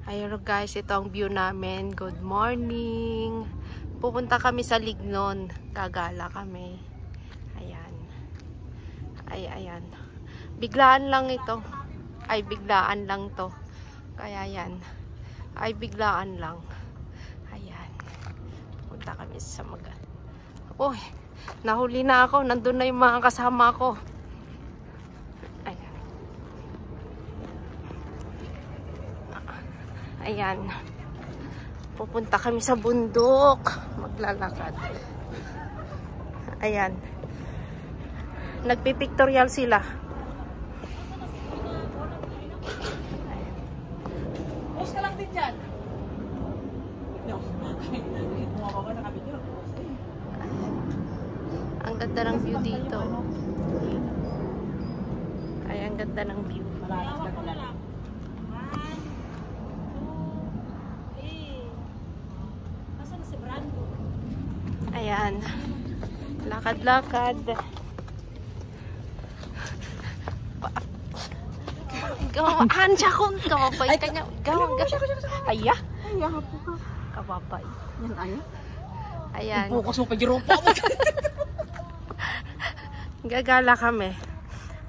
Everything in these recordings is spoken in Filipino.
Ayun guys, ito ang view namin. Good morning. Pupunta kami sa Lignon. Gagala kami. Ayan. Ayan. Biglaan lang ito. Ay, biglaan lang to. Kaya yan. Ay, biglaan lang. Ayan. Pupunta kami sa Uy, nahuli na ako. Nandun na yung mga kasama ko. Ayan. Pupunta kami sa bundok. Maglalakad. Ayan. Nagpipictorial sila. Post ka lang din dyan. No. Ang ganda ng view dito. Ay, ang ganda ng view. Ayan. Lakad-lakad. Gawaan siya kung kababay ka niya. Gawang ka. Aya. Ay, hapo ka. Kababay. Yan ay. Ayan. Ipukas mo pa yung pa mo. Gagala kami.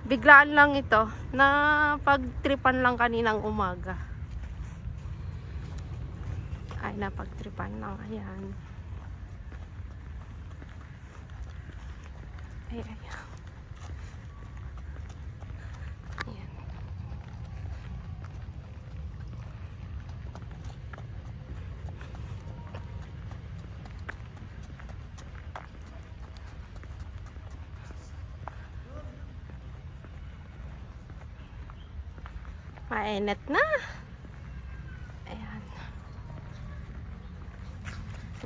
Biglaan lang ito. Na pagtripan lang kaninang umaga. Ay, napagtripan lang. Ayan. Ayan. Ayan. Mainit na. Ayan.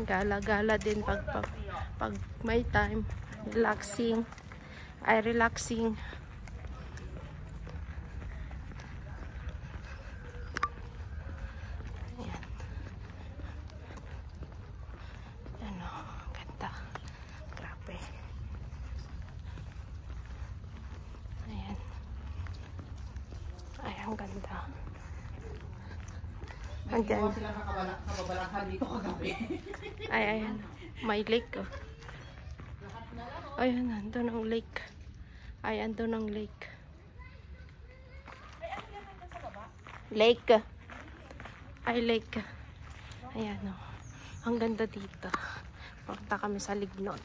Gala-gala din pag may time. Relaxing. Ay, relaxing. Ayan. Ano, ganda. Grabe. Ayan. Ay, ang ganda. Andyan. Ay, ayan. May lake, oh. Ayan, andun ang lake. Ay, andun ang lake. Lake. Ay, lake. Ayan, oh. Ang ganda dito. Punta kami sa Lignon.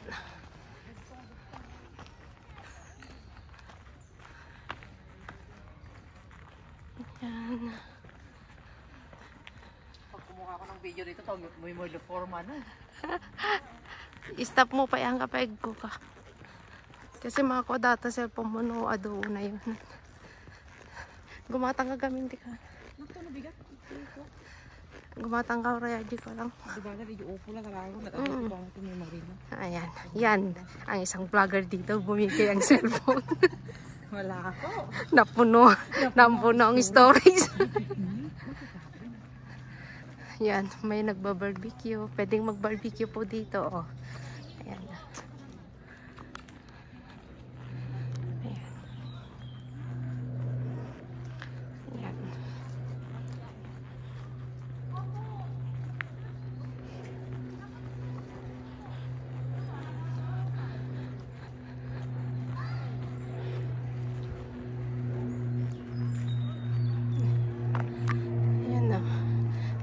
Ayan. Pag kumuha ko ng video dito, may forma na. I-stop mo pa yan kapag ko ka. Kasi mga ko data cellphone mo no ado na yun. Gumatang ka gamin di ka. Nakto na bigat. Gumatang ka raya di ko lang. Diba na video upo lang araw. Nakakita ba ito may marina. Ayan. Yan. Ang isang vlogger dito bumigay ang cellphone. Wala ako. Napuno ang storage. Yan. May nagba-barbecue. Pwedeng mag-barbecue po dito. Oh. Ayan.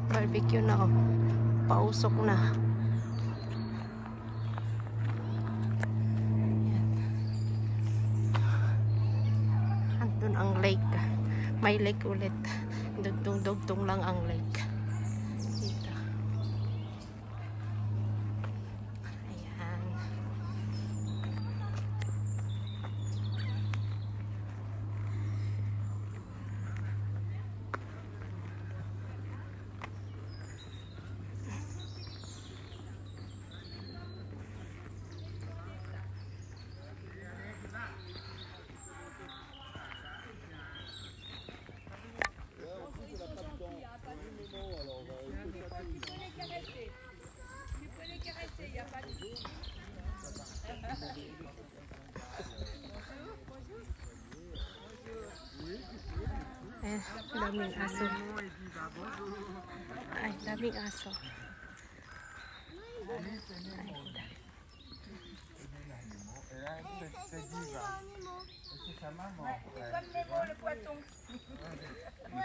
Barbecue na, oh. Pausok na. Ayan. Andun ang lake. May lake ulit. Dugtong-dugtong lang ang lake. Dito. Ayan. Ayan, daming aso. Daming aso.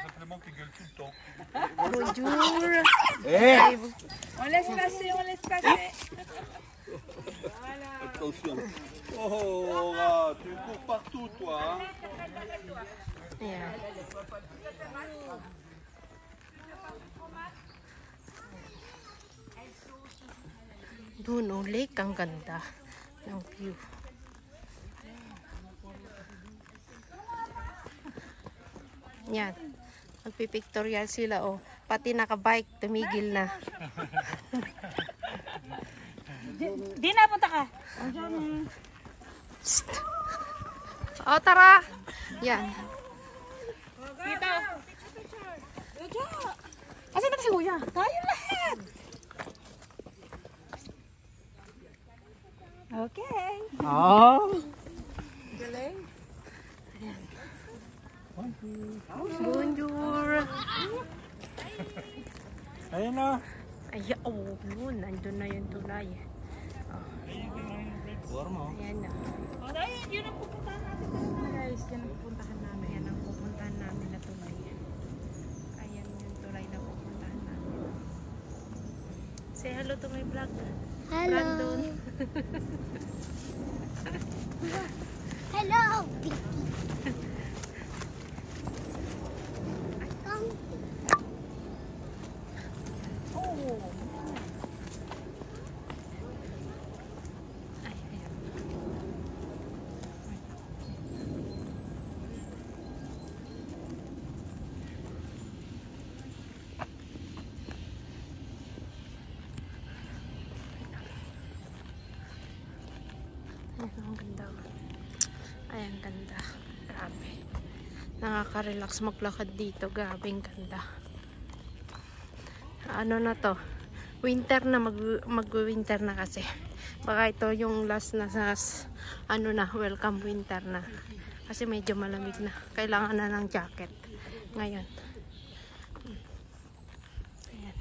Simplement qui gueule tout le temps. Bonjour. On laisse passer, on laisse passer. Attention. Oh, là, tu cours partout, toi. Hein. Ayan. Doon oh, lake, ang ganda ng view. Yan. Magpipictorial sila oh. Pati nakabike, tumigil na. Di na, punta ka. Oh, tara! Yan. Dito. Asan na si Kuya? Tayo lahat. Okay. Oh. Galing. Bonjour! Ayun na. Ay, oh, yun. Nandun na yung tulay. Warmo. Ayan na. O, dahil yun ang pupuntahan natin. Guys, yan ang pupuntahan namin. Ayan ang pupuntahan namin na tulay. Ayan yung tulay na pupuntahan namin. Say hello to my vlog. Hello. Brandon. Hello, Pinky. Come. Ay, ayan. Ayan, ang ganda. Ayan, ganda. Grabe. Nakaka-relax maglakad dito. Grabe, ang ganda. Ano na to? Winter na. Mag-winter na kasi. Baka ito yung last na sa ano na, welcome winter na. Kasi medyo malamig na. Kailangan na ng jacket. Ngayon. Ayan.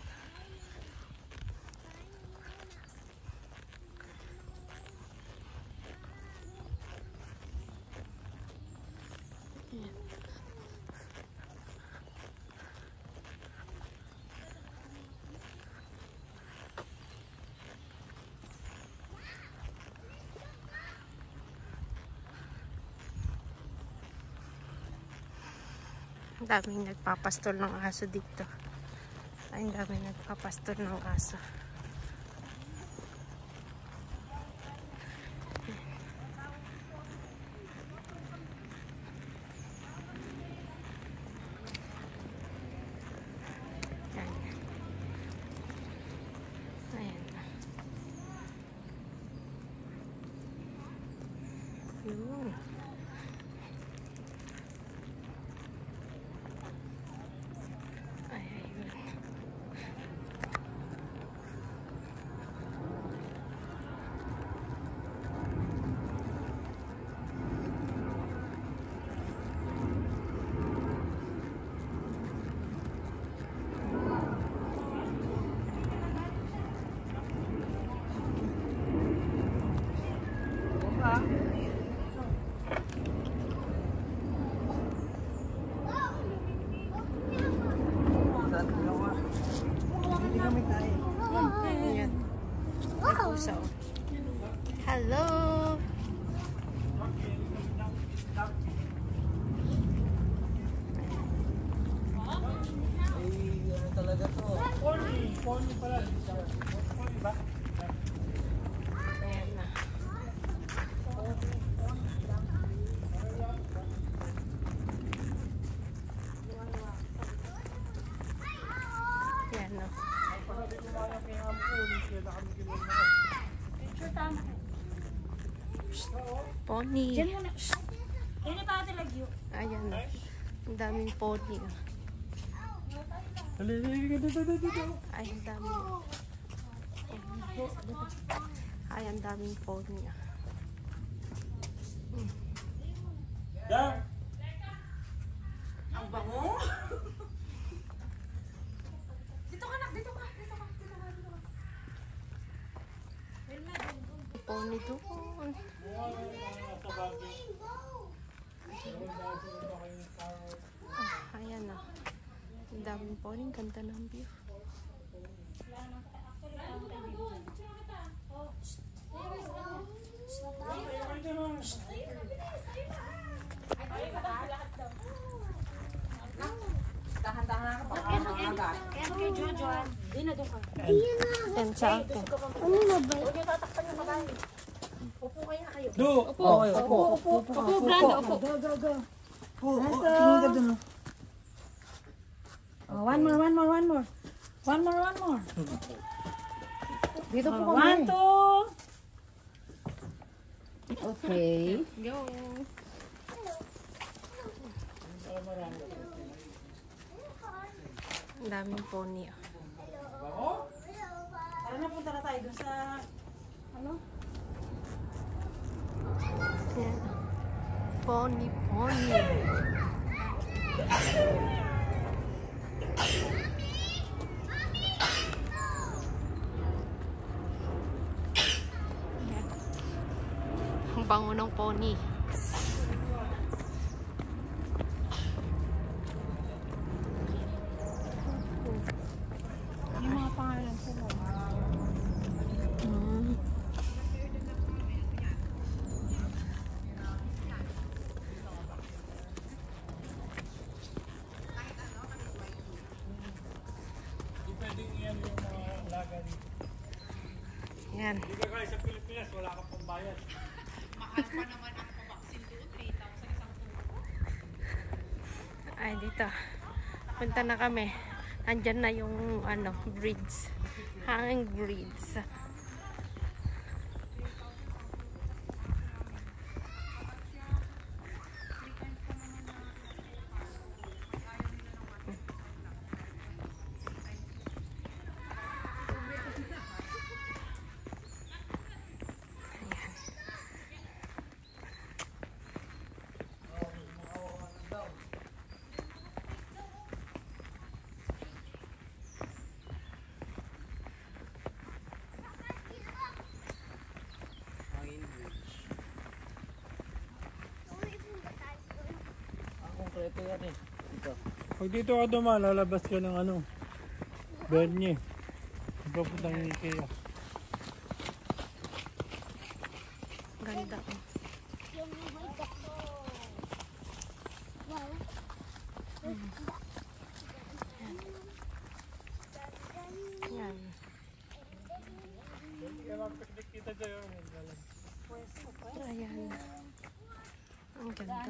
Ang daming nagpapastol ng aso dito. Ay, ang daming nagpapastol ng aso. Ayan. Ayan. Yun. Ay, ayun. Ayan. May pusa, oh. Hello! Talaga to. Ayan na. Ayan na. Pony. Diyan muna. Yan na pa ate lagyo. Ayan na. Ang daming pony. Oh. Ay, ang daming. Ay, ang daming pony. Oh. Ang bango. Dito ka na, dito ka. pony doon. Oh, ayan na. Ang daming pony. Ganda ng view. Yan sa akin. Ano na ba? Do! Upo! Upo, Brando, upo. Tingin ka dun. One more. Dito po kami. 1, 2. Okay. Go! Ang daming pony. Tara na, punta na tayo dun sa... Ano? Yan. Pony, pony. Yan. Ang bango ng pony. Yung mga pangalan po mo. Mm. Yan. Dito guys, sa Pilipinas, wala kang pambayad. Ay, dito. Punta na kami. Andyan na yung ano, bridge. Hanging bridge. Kompleto yan eh. Dito. Pag dito ka dumaan, lalabas ka ng ano, Bernye. Papuntang Ikea. Ganda. Wow. Yan. Kita dyan. Ayan. Ang ganda.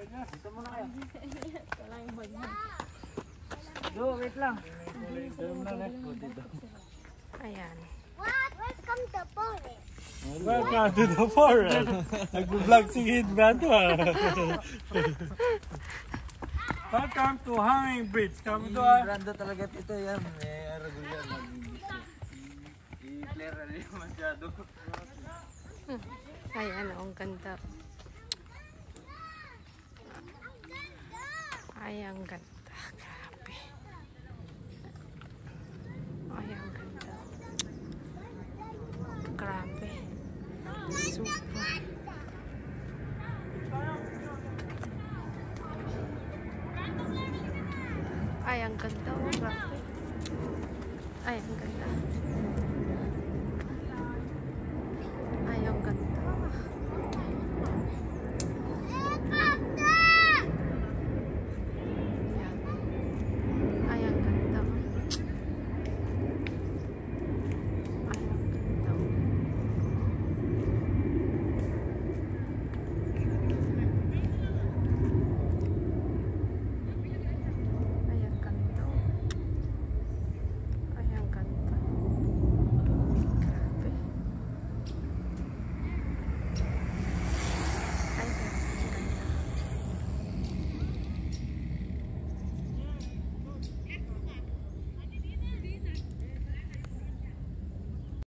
Dito muna kayo. Do, wait lang. Dito. Ayan. What? Welcome to forest. Welcome to the forest. Nag-vlog si Hidman to ah. Welcome to Hanging Bridge. Kami to ah. Brando talaga ito yan. Regular mag-ibig. I-clear na rin masyado. Ayan, ang ganda. Ay, ang ganda. Grabe. Ay, ang ganda. Grabe. Super. Ay, ang ganda. Oh, grabe. Ay, ang ganda.